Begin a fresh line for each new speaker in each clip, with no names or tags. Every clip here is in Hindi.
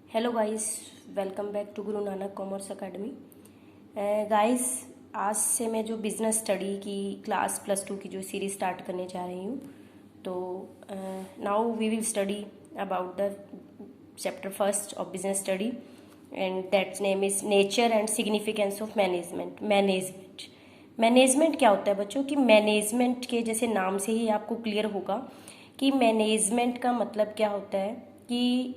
Hello guys, welcome back to Guru Nanak commerce academy. Guys, आज से मैं जो बिज़नेस स्टडी की क्लास +2 की जो सीरीज स्टार्ट करने जा रही हूँ, तो now we will study about the chapter first of business study and that's name is nature and significance of management क्या होता है बच्चों? कि मैनेजमेंट के जैसे नाम से ही आपको क्लियर होगा कि मैनेजमेंट का मतलब क्या होता है कि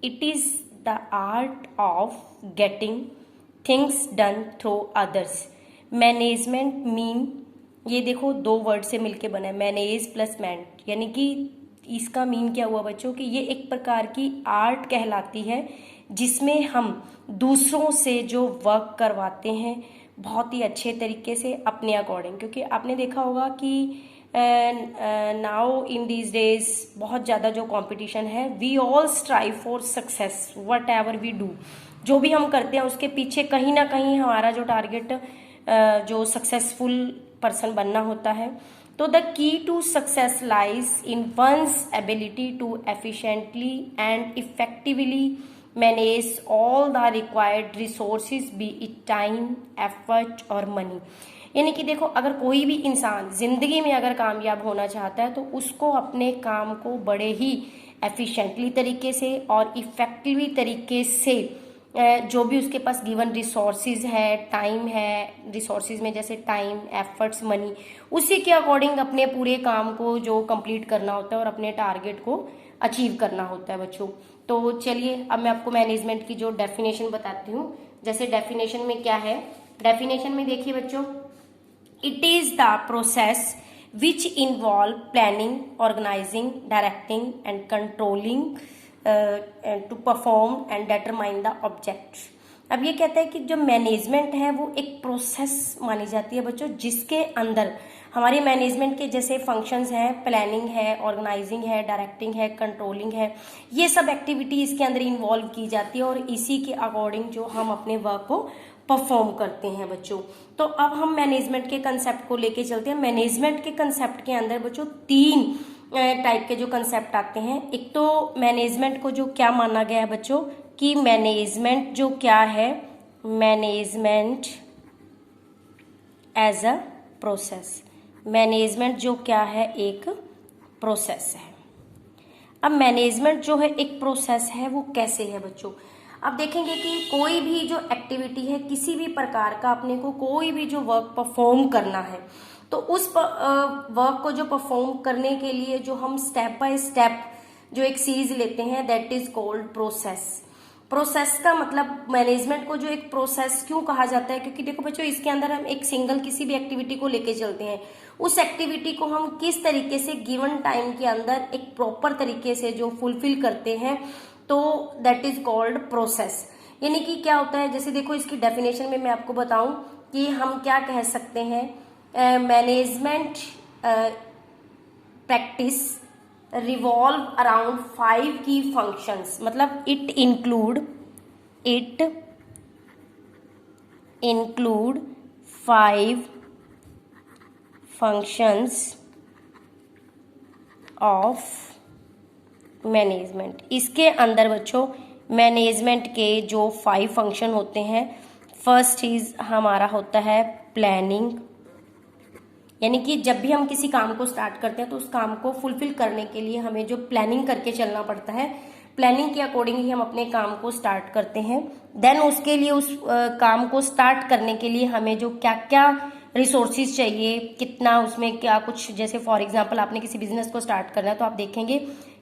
it is the art of getting things done through others। Management mean, ये देखो दो वर्ड से मिलके बना है, मैनेज प्लस मेंट, यानी कि इसका मीन क्या हुआ बच्चों कि ये एक प्रकार की आर्ट कहलाती है जिसमें हम दूसरों से जो वर्क करवाते हैं बहुत ही अच्छे तरीके से अपने अकॉर्डिंग। क्योंकि आपने देखा होगा कि नाउ इन दीज डेज बहुत ज़्यादा जो कंपटीशन है, we all strive for success whatever we do. जो भी हम करते हैं उसके पीछे कहीं ना कहीं हमारा जो टारगेट जो सक्सेसफुल पर्सन बनना होता है। तो the key to success lies in one's ability to efficiently and effectively manage all the required resources, be it time, effort और मनी। यानी कि देखो, अगर कोई भी इंसान जिंदगी में अगर कामयाब होना चाहता है तो उसको अपने काम को बड़े ही एफिशिएंटली तरीके से और इफेक्टिवली तरीके से जो भी उसके पास गिवन रिसोर्सेज है, टाइम है, रिसोर्सेज में जैसे टाइम, एफर्ट्स, मनी, उसी के अकॉर्डिंग अपने पूरे काम को जो कंप्लीट करना होता है और अपने टारगेट को अचीव करना होता है बच्चों। तो चलिए अब मैं आपको मैनेजमेंट की जो डेफिनेशन बताती हूँ। जैसे डेफिनेशन में क्या है, डेफिनेशन में देखिए बच्चों, it is the process which involve planning, organizing, directing and controlling to perform and determine the object। अब ये कहता है कि जो मैनेजमेंट है वो एक प्रोसेस मानी जाती है बच्चों, जिसके अंदर हमारे मैनेजमेंट के जैसे फंक्शंस हैं, प्लानिंग है, ऑर्गेनाइजिंग है, डायरेक्टिंग है, कंट्रोलिंग है, ये सब एक्टिविटी इसके अंदर इन्वॉल्व की जाती है और इसी के अकॉर्डिंग जो हम अपने वर्क को परफॉर्म करते हैं बच्चों। तो अब हम मैनेजमेंट के कंसेप्ट को लेके चलते हैं। मैनेजमेंट के कंसेप्ट के अंदर बच्चों 3 टाइप के जो कंसेप्ट आते हैं। एक तो मैनेजमेंट को जो क्या माना गया है बच्चों कि मैनेजमेंट जो क्या है, management as a process. Management जो क्या है, एक प्रोसेस है। अब मैनेजमेंट जो है एक प्रोसेस है, वो कैसे है बच्चों? अब देखेंगे कि कोई भी जो एक्टिविटी है, किसी भी प्रकार का अपने को कोई भी जो वर्क परफॉर्म करना है, तो उस वर्क को जो परफॉर्म करने के लिए जो हम स्टेप बाय स्टेप जो एक सीरीज लेते हैं, that is called process. Process का मतलब मैनेजमेंट को जो एक प्रोसेस क्यों कहा जाता है? क्योंकि देखो बच्चों, इसके अंदर हम एक सिंगल किसी भी एक्टिविटी को लेके चलते हैं, उस एक्टिविटी को हम किस तरीके से गिवन टाइम के अंदर एक प्रॉपर तरीके से जो फुलफिल करते हैं, तो दैट इज कॉल्ड प्रोसेस। यानी कि क्या होता है, जैसे देखो इसकी डेफिनेशन में मैं आपको बताऊं कि हम क्या कह सकते हैं। मैनेजमेंट प्रैक्टिस रिवॉल्व अराउंड 5 की फंक्शंस, मतलब it include 5 functions of management. इसके अंदर बच्चों मैनेजमेंट के जो 5 फंक्शन होते हैं, फर्स्ट चीज हमारा होता है प्लानिंग। यानी कि जब भी हम किसी काम को स्टार्ट करते हैं तो उस काम को फुलफिल करने के लिए हमें जो प्लानिंग करके चलना पड़ता है, प्लानिंग के अकॉर्डिंग ही हम अपने काम को स्टार्ट करते हैं। देन उसके लिए उस काम को स्टार्ट करने के लिए हमें जो क्या क्या रिसोर्सेज चाहिए, कितना उसमें क्या कुछ, जैसे फॉर एग्जांपल आपने किसी बिजनेस को स्टार्ट करना है तो आप देखेंगे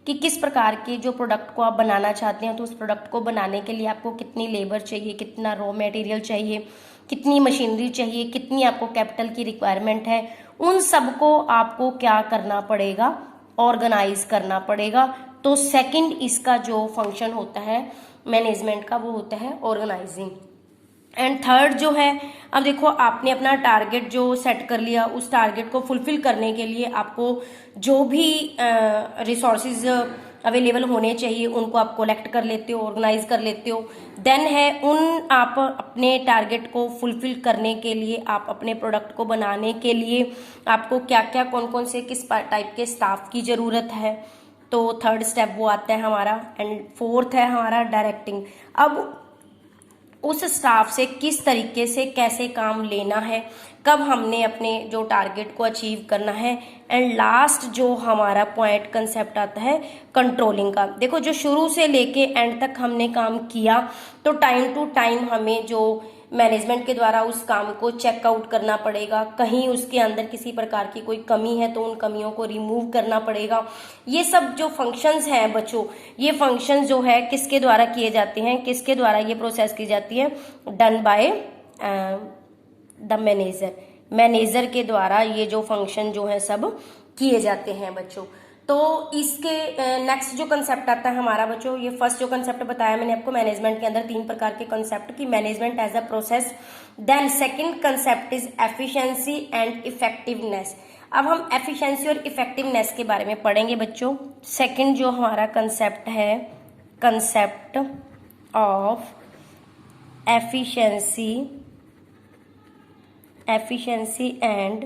कि किस प्रकार के जो प्रोडक्ट को आप बनाना चाहते हैं, तो उस प्रोडक्ट को बनाने के लिए आपको कितनी लेबर चाहिए, कितना रॉ मटेरियल चाहिए, कितनी मशीनरी चाहिए, कितनी आपको कैपिटल की रिक्वायरमेंट है, उन सबको आपको क्या करना पड़ेगा, ऑर्गेनाइज करना पड़ेगा। तो सेकंड इसका जो फंक्शन होता है मैनेजमेंट का, वो होता है ऑर्गेनाइजिंग। एंड थर्ड जो है, अब देखो आपने अपना टारगेट जो सेट कर लिया, उस टारगेट को फुलफिल करने के लिए आपको जो भी रिसोर्सेज अवेलेबल होने चाहिए उनको आप कलेक्ट कर लेते हो, ऑर्गेनाइज कर लेते हो। देन है उन आप अपने टारगेट को फुलफिल करने के लिए, आप अपने प्रोडक्ट को बनाने के लिए आपको क्या क्या, कौन कौन से, किस टाइप के स्टाफ की जरूरत है, तो थर्ड स्टेप वो आता है हमारा, एंड फोर्थ है हमारा डायरेक्टिंग। अब उस स्टाफ से किस तरीके से कैसे काम लेना है, कब हमने अपने जो टारगेट को अचीव करना है, एंड लास्ट जो हमारा पॉइंट कंसेप्ट आता है कंट्रोलिंग का। देखो जो शुरू से लेके एंड तक हमने काम किया तो टाइम टू टाइम हमें जो मैनेजमेंट के द्वारा उस काम को चेकआउट करना पड़ेगा, कहीं उसके अंदर किसी प्रकार की कोई कमी है तो उन कमियों को रिमूव करना पड़ेगा। ये सब जो फंक्शंस हैं बच्चों, ये फंक्शंस जो है किसके द्वारा किए जाते हैं, किसके द्वारा ये प्रोसेस की जाती है, डन बाय द मैनेजर के द्वारा ये जो फंक्शन जो है सब किए जाते हैं बच्चों। तो इसके नेक्स्ट जो कंसेप्ट आता है हमारा बच्चों, ये फर्स्ट जो कंसेप्ट बताया मैंने आपको मैनेजमेंट के अंदर 3 प्रकार के कंसेप्ट की, management as a process. Then second concept is efficiency and effectiveness. अब हम एफिशिएंसी और इफेक्टिवनेस के बारे में पढ़ेंगे बच्चों। सेकंड जो हमारा कंसेप्ट है, concept of efficiency and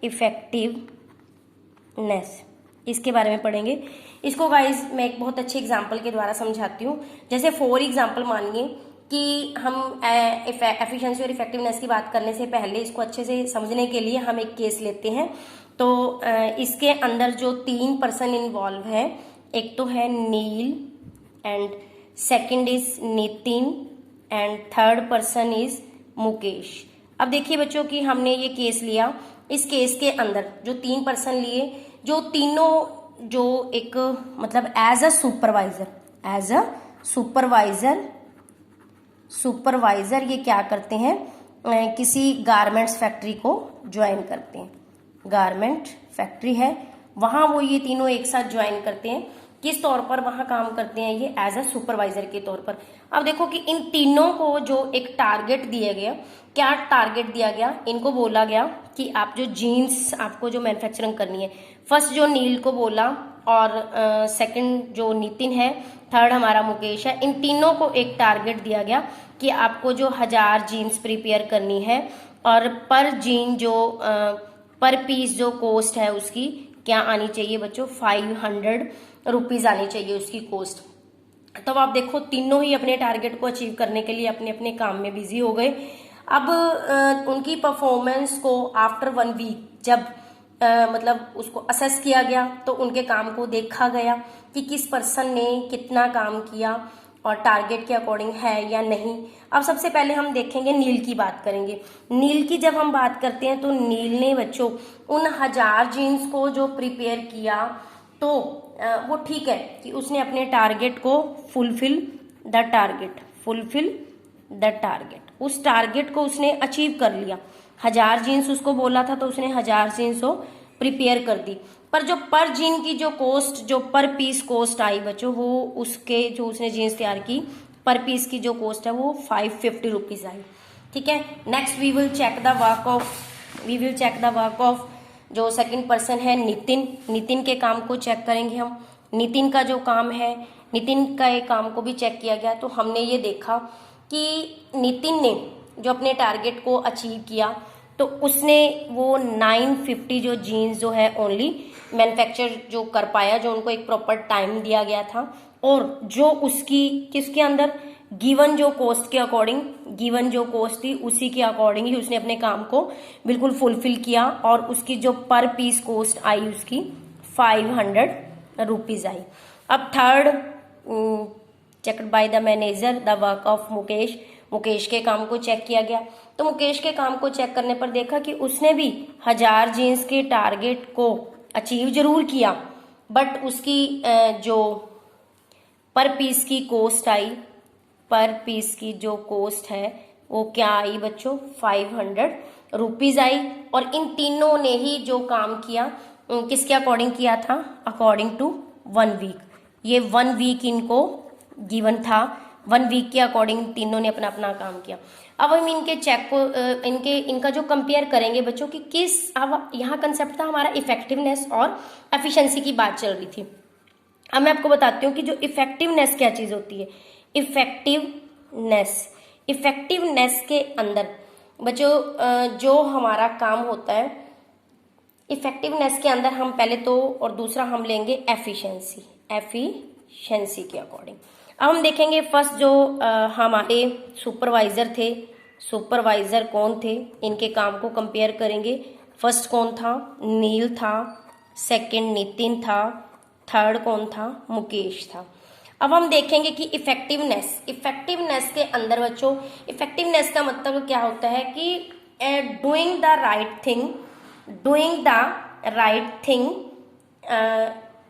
effectiveness, इसके बारे में पढ़ेंगे। इसको गाइज मैं एक बहुत अच्छे एग्जाम्पल के द्वारा समझाती हूँ। जैसे फॉर एग्जाम्पल मानिए कि हम एफिशिएंसी और इफेक्टिवनेस की बात करने से पहले इसको अच्छे से समझने के लिए हम एक केस लेते हैं। तो इसके अंदर जो 3 पर्सन इन्वॉल्व है, एक तो है Neel, and second is Nitin, and third person is Mukesh. अब देखिए बच्चों कि हमने ये केस लिया, इस केस के अंदर जो 3 पर्सन लिए, जो तीनों जो एक मतलब एज अ सुपरवाइजर ये क्या करते हैं, किसी गारमेंट्स फैक्ट्री को ज्वाइन करते हैं। गारमेंट फैक्ट्री है, वहां वो ये तीनों एक साथ ज्वाइन करते हैं। किस तौर पर वहां काम करते हैं, ये एज अ सुपरवाइजर के तौर पर। अब देखो कि इन तीनों को जो एक टारगेट दिया गया, क्या टारगेट दिया गया, इनको बोला गया कि आप जो जीन्स आपको जो मैन्युफैक्चरिंग करनी है, फर्स्ट जो नील को बोला और सेकंड जो नितिन है, थर्ड हमारा मुकेश है, इन तीनों को एक टारगेट दिया गया कि आपको जो 1000 जीन्स प्रिपेयर करनी है, और पर जीन जो पर पीस जो कॉस्ट है उसकी क्या आनी चाहिए बच्चों, 500 रुपीज आनी चाहिए उसकी कॉस्ट। तो आप देखो तीनों ही अपने टारगेट को अचीव करने के लिए अपने अपने काम में बिजी हो गए। अब उनकी परफॉर्मेंस को आफ्टर 1 वीक जब मतलब उसको असेस किया गया तो उनके काम को देखा गया कि किस पर्सन ने कितना काम किया और टारगेट के अकॉर्डिंग है या नहीं। अब सबसे पहले हम देखेंगे नील की बात करेंगे। नील की जब हम बात करते हैं तो नील ने बच्चों उन 1000 जीन्स को जो प्रिपेयर किया तो वो ठीक है कि उसने अपने टारगेट को फुलफिल द टारगेट, उस टारगेट को उसने अचीव कर लिया। 1000 जीन्स उसको बोला था तो उसने 1000 जीन्स को प्रिपेयर कर दी। पर जो पर जीन की जो कॉस्ट, जो पर पीस कॉस्ट आई बच्चों, वो उसके जो उसने जीन्स तैयार की पर पीस की जो कॉस्ट है वो 550 रुपीज आई। ठीक है। Next we will check the work of जो सेकंड पर्सन है नितिन के काम को चेक करेंगे हम। नितिन का जो काम है, नितिन का एक काम को भी चेक किया गया तो हमने ये देखा कि नितिन ने जो अपने टारगेट को अचीव किया तो उसने वो 950 जो जीन्स जो है ओनली मैन्युफैक्चर जो कर पाया, जो उनको एक प्रॉपर टाइम दिया गया था, और जो उसकी किसके अंदर गिवन जो कॉस्ट के अकॉर्डिंग, गिवन जो कॉस्ट थी उसी के अकॉर्डिंग ही उसने अपने काम को बिल्कुल फुलफिल किया, और उसकी जो पर पीस कॉस्ट आई उसकी 500 रुपीज आई। अब third checked by the manager the work of Mukesh के काम को चेक किया गया। तो मुकेश के काम को चेक करने पर देखा कि उसने भी 1000 जीन्स के टारगेट को अचीव जरूर किया, बट उसकी जो पर पीस की कॉस्ट आई, पर पीस की जो कॉस्ट है वो क्या आई बच्चों, 500 रुपीज आई। और इन तीनों ने ही जो काम किया किसके अकॉर्डिंग किया था, अकॉर्डिंग टू 1 वीक। ये 1 वीक इनको गिवन था, 1 वीक के अकॉर्डिंग तीनों ने अपना अपना काम किया। अब हम इनके चेक को इनका जो कंपेयर करेंगे बच्चों कि किस, अब यहाँ कंसेप्ट था हमारा इफेक्टिवनेस और एफिशिएंसी की बात चल रही थी। अब मैं आपको बताती हूँ कि जो इफेक्टिवनेस क्या चीज होती है। इफेक्टिवनेस के अंदर बच्चों जो हमारा काम होता है इफेक्टिवनेस के अंदर हम पहले तो और दूसरा हम लेंगे एफिशिएंसी, एफिशिएंसी के अकॉर्डिंग। अब हम देखेंगे फर्स्ट जो हमारे सुपरवाइजर थे, सुपरवाइजर कौन थे, इनके काम को कंपेयर करेंगे। फर्स्ट कौन था, नील था, सेकंड नितिन था, थर्ड कौन था, मुकेश था। अब हम देखेंगे कि इफेक्टिवनेस, इफेक्टिवनेस के अंदर बच्चों, इफेक्टिवनेस का मतलब क्या होता है कि doing the right thing, doing the right thing,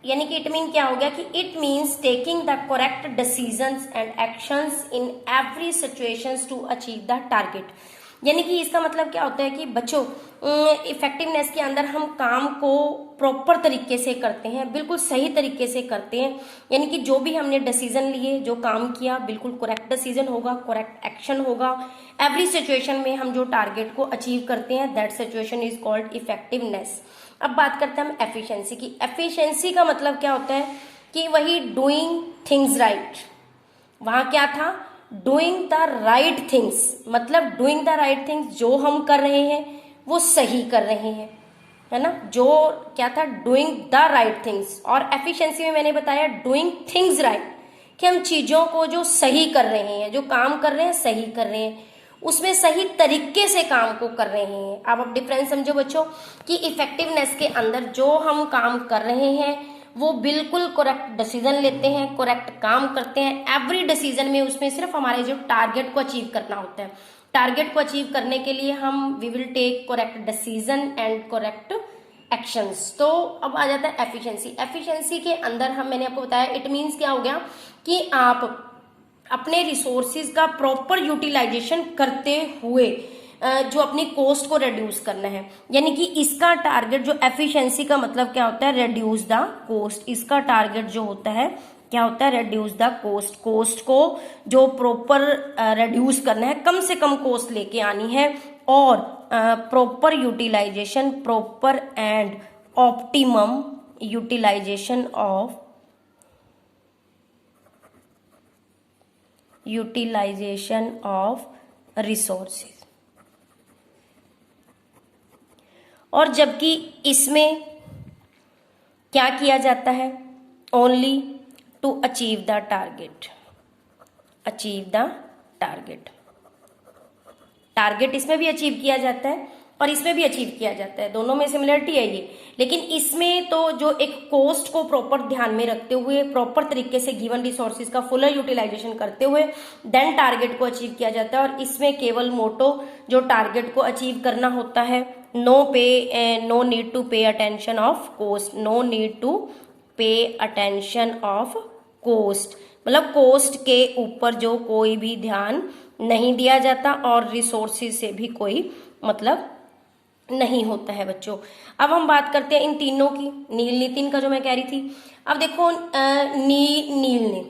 यानी कि इट मीन क्या हो गया कि it means taking the correct decisions and actions in every situations to achieve the target. यानी कि इसका मतलब क्या होता है कि बच्चों इफेक्टिवनेस के अंदर हम काम को प्रॉपर तरीके से करते हैं, बिल्कुल सही तरीके से करते हैं। यानी कि जो भी हमने डिसीजन लिए, जो काम किया, बिल्कुल करेक्ट डिसीजन होगा, करेक्ट एक्शन होगा। एवरी सिचुएशन में हम जो टारगेट को अचीव करते हैं, that situation is called effectiveness. अब बात करते हैं हम एफिशिएंसी की। एफिशिएंसी का मतलब क्या होता है कि वही डूइंग थिंग्स राइट, वहां क्या था, डूइंग द राइट थिंग्स, मतलब डूइंग द राइट थिंग्स, जो हम कर रहे हैं वो सही कर रहे हैं, है ना, जो क्या था, डूइंग द राइट थिंग्स। और एफिशिएंसी में मैंने बताया डूइंग थिंग्स राइट, कि हम चीजों को जो सही कर रहे हैं, जो काम कर रहे हैं सही कर रहे हैं, उसमें सही तरीके से काम को कर रहे हैं। अब डिफरेंस समझो बच्चों कि इफेक्टिवनेस के अंदर जो हम काम कर रहे हैं वो बिल्कुल करेक्ट डिसीजन लेते हैं, करेक्ट काम करते हैं एवरी डिसीजन में। उसमें सिर्फ हमारे जो टारगेट को अचीव करना होता है, टारगेट को अचीव करने के लिए हम we will take correct decision and correct actions. तो अब आ जाता है एफिशिएंसी। एफिशिएंसी के अंदर हम, मैंने आपको बताया, इट मीन्स क्या हो गया कि आप अपने रिसोर्सिस का प्रॉपर यूटिलाइजेशन करते हुए जो अपनी कॉस्ट को रिड्यूस करना है। यानी कि इसका टारगेट, जो एफिशिएंसी का मतलब क्या होता है, रिड्यूस द कॉस्ट। इसका टारगेट जो होता है क्या होता है, रिड्यूस द कॉस्ट। कॉस्ट को जो प्रॉपर रिड्यूस करना है, कम से कम कॉस्ट लेके आनी है, और proper utilisation, proper and optimum utilisation of resources. और जबकि इसमें क्या किया जाता है, only to achieve the target, achieve the target. Target इसमें भी अचीव किया जाता है और इसमें भी अचीव किया जाता है, दोनों में सिमिलरिटी है ये। लेकिन इसमें तो जो एक कॉस्ट को प्रॉपर ध्यान में रखते हुए, प्रॉपर तरीके से गिवन रिसोर्सेज का फुलर यूटिलाइजेशन करते हुए देन टारगेट को अचीव किया जाता है। और इसमें केवल मोटो जो टारगेट को अचीव करना होता है, no need to pay attention of cost, no need to pay attention of cost, मतलब कॉस्ट के ऊपर जो कोई भी ध्यान नहीं दिया जाता और रिसोर्सेज से भी कोई मतलब नहीं होता है बच्चों। अब हम बात करते हैं इन तीनों की, नील नितिन का जो मैं कह रही थी। अब देखो नील ने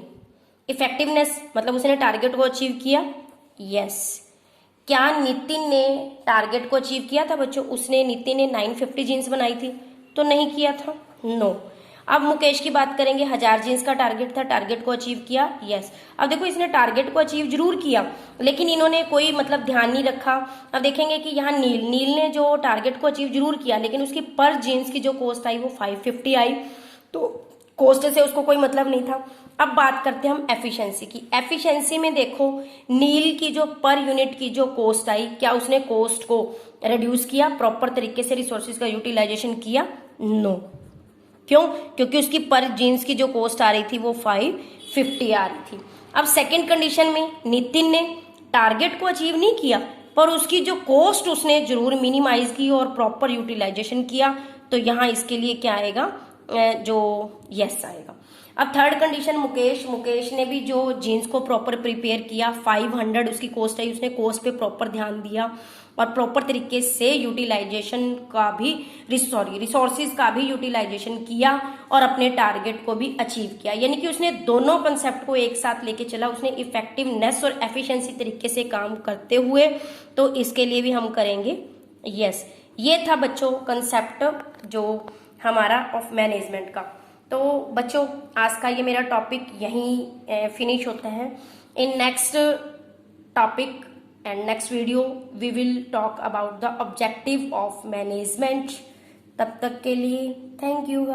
इफेक्टिवनेस, मतलब उसने टारगेट को अचीव किया, यस। क्या नितिन ने टारगेट को अचीव किया था बच्चों? उसने, नितिन ने 950 जीन्स बनाई थी, तो नहीं किया था, नो। अब मुकेश की बात करेंगे, 1000 जीन्स का टारगेट था, टारगेट को अचीव किया, यस। अब देखो इसने टारगेट को अचीव जरूर किया, लेकिन इन्होंने कोई मतलब ध्यान नहीं रखा। अब देखेंगे कि यहाँ नील ने जो टारगेट को अचीव जरूर किया, लेकिन उसकी पर जीन्स की जो कॉस्ट आई वो 550 आई, तो कॉस्ट से उसको कोई मतलब नहीं था। अब बात करते हैं हम एफिशिएंसी की। एफिशिएंसी में देखो नील की जो पर यूनिट की जो कॉस्ट आई, क्या उसने कॉस्ट को रिड्यूस किया, प्रॉपर तरीके से रिसोर्सेज का यूटिलाइजेशन किया? नो। क्यों? क्योंकि उसकी पर जीन्स की जो कॉस्ट आ रही थी वो 550 आ रही थी। अब सेकंड कंडीशन में नितिन ने टारगेट को अचीव नहीं किया, पर उसकी जो कॉस्ट उसने जरूर मिनिमाइज की और प्रॉपर यूटिलाइजेशन किया, तो यहाँ इसके लिए क्या आएगा, जो यस आएगा। अब थर्ड कंडीशन मुकेश ने भी जो जीन्स को प्रॉपर प्रिपेयर किया, 500 उसकी कॉस्ट आई, उसने कॉस्ट पे प्रॉपर ध्यान दिया और प्रॉपर तरीके से यूटिलाइजेशन का भी रिसोर्सेज का भी यूटिलाइजेशन किया और अपने टारगेट को भी अचीव किया। यानी कि उसने दोनों कंसेप्ट को एक साथ लेके चला, उसने इफेक्टिवनेस और एफिशिएंसी तरीके से काम करते हुए, तो इसके लिए भी हम करेंगे यस। ये था बच्चों कंसेप्ट जो हमारा ऑफ मैनेजमेंट का। तो बच्चों आज का ये मेरा टॉपिक यहीं फिनिश होता है। In next topic and next video we will talk about the objective of management तब तक के लिए थैंक यू।